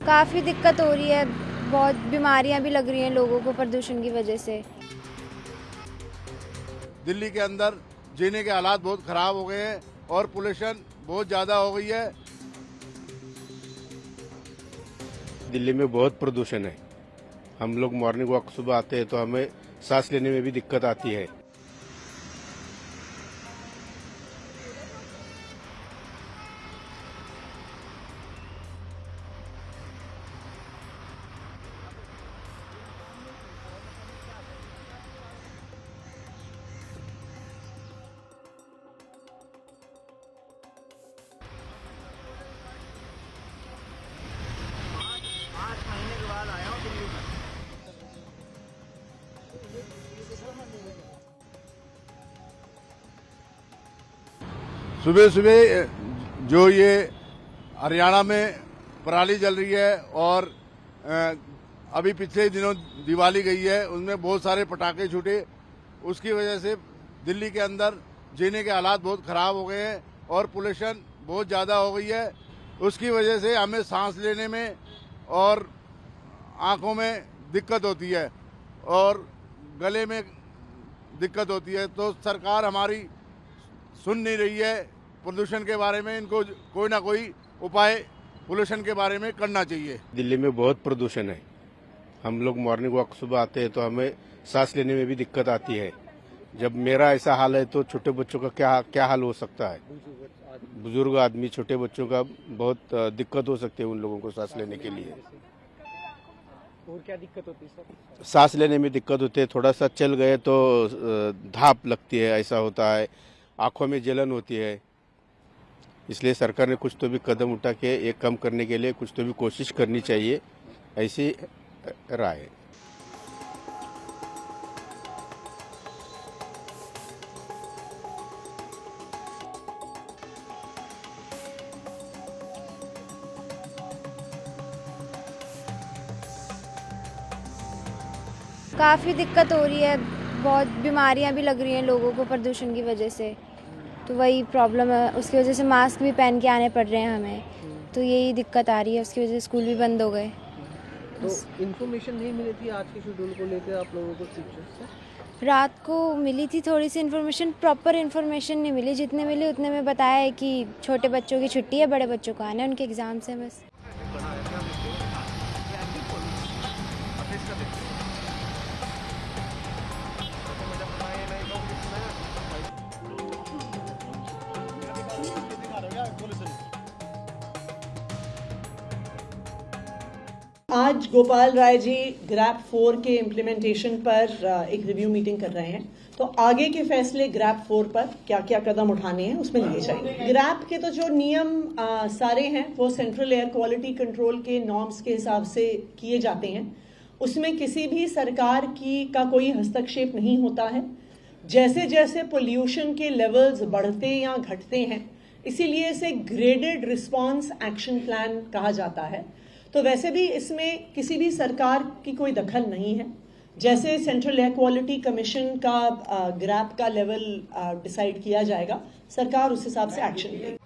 काफ़ी दिक्कत हो रही है, बहुत बीमारियां भी लग रही हैं लोगों को प्रदूषण की वजह से। दिल्ली के अंदर जीने के हालात बहुत ख़राब हो गए हैं और पोल्यूशन बहुत ज़्यादा हो गई है। दिल्ली में बहुत प्रदूषण है। हम लोग मॉर्निंग वॉक सुबह आते हैं तो हमें सांस लेने में भी दिक्कत आती है। सुबह सुबह जो ये हरियाणा में पराली जल रही है और अभी पिछले दिनों दिवाली गई है, उनमें बहुत सारे पटाखे छूटे। उसकी वजह से दिल्ली के अंदर जीने के हालात बहुत ख़राब हो गए हैं और पोल्यूशन बहुत ज़्यादा हो गई है। उसकी वजह से हमें सांस लेने में और आँखों में दिक्कत होती है और गले में दिक्कत होती है। तो सरकार हमारी सुन नहीं रही है प्रदूषण के बारे में। इनको कोई ना कोई उपाय पोल्यूशन के बारे में करना चाहिए। दिल्ली में बहुत प्रदूषण है। हम लोग मॉर्निंग वॉक सुबह आते हैं तो हमें सांस लेने में भी दिक्कत आती है। जब मेरा ऐसा हाल है तो छोटे बच्चों का क्या हाल हो सकता है। बुजुर्ग आदमी, छोटे बच्चों का बहुत दिक्कत हो सकती है उन लोगों को सांस लेने के लिए। और क्या दिक्कत होती है सर? सांस लेने में दिक्कत होती है। थोड़ा सा चल गए तो धाप लगती है, ऐसा होता है। आंखों में जलन होती है। इसलिए सरकार ने कुछ तो भी कदम उठा के ये कम करने के लिए कुछ तो भी कोशिश करनी चाहिए, ऐसी राय है। काफ़ी दिक्कत हो रही है, बहुत बीमारियां भी लग रही हैं लोगों को प्रदूषण की वजह से। तो वही प्रॉब्लम है, उसकी वजह से मास्क भी पहन के आने पड़ रहे हैं हमें। तो यही दिक्कत आ रही है, उसकी वजह से स्कूल भी बंद हो गए। तो इन्फॉर्मेशन नहीं मिली थी आज के शेड्यूल को लेकर आप लोगों को टीचर्स से? रात को मिली थी थोड़ी सी इन्फॉर्मेशन, प्रॉपर इन्फॉर्मेशन नहीं मिली। जितने मिली उतने में बताया है कि छोटे बच्चों की छुट्टी है, बड़े बच्चों को आना है, उनके एग्ज़ाम्स हैं बस। आज गोपाल राय जी ग्रैप 4 के इम्प्लीमेंटेशन पर एक रिव्यू मीटिंग कर रहे हैं। तो आगे के फैसले ग्रैप 4 पर क्या क्या कदम उठाने हैं उसमें लिए जाएंगे। ग्रैप के तो जो नियम सारे हैं वो सेंट्रल एयर क्वालिटी कंट्रोल के नॉर्म्स के हिसाब से किए जाते हैं। उसमें किसी भी सरकार का कोई हस्तक्षेप नहीं होता है। जैसे जैसे पोल्यूशन के लेवल्स बढ़ते या घटते हैं, इसीलिए इसे ग्रेडेड रिस्पॉन्स एक्शन प्लान कहा जाता है। तो वैसे भी इसमें किसी भी सरकार की कोई दखल नहीं है। जैसे सेंट्रल एयर क्वालिटी कमीशन का ग्रैप का लेवल डिसाइड किया जाएगा, सरकार उस हिसाब से एक्शन लेगी।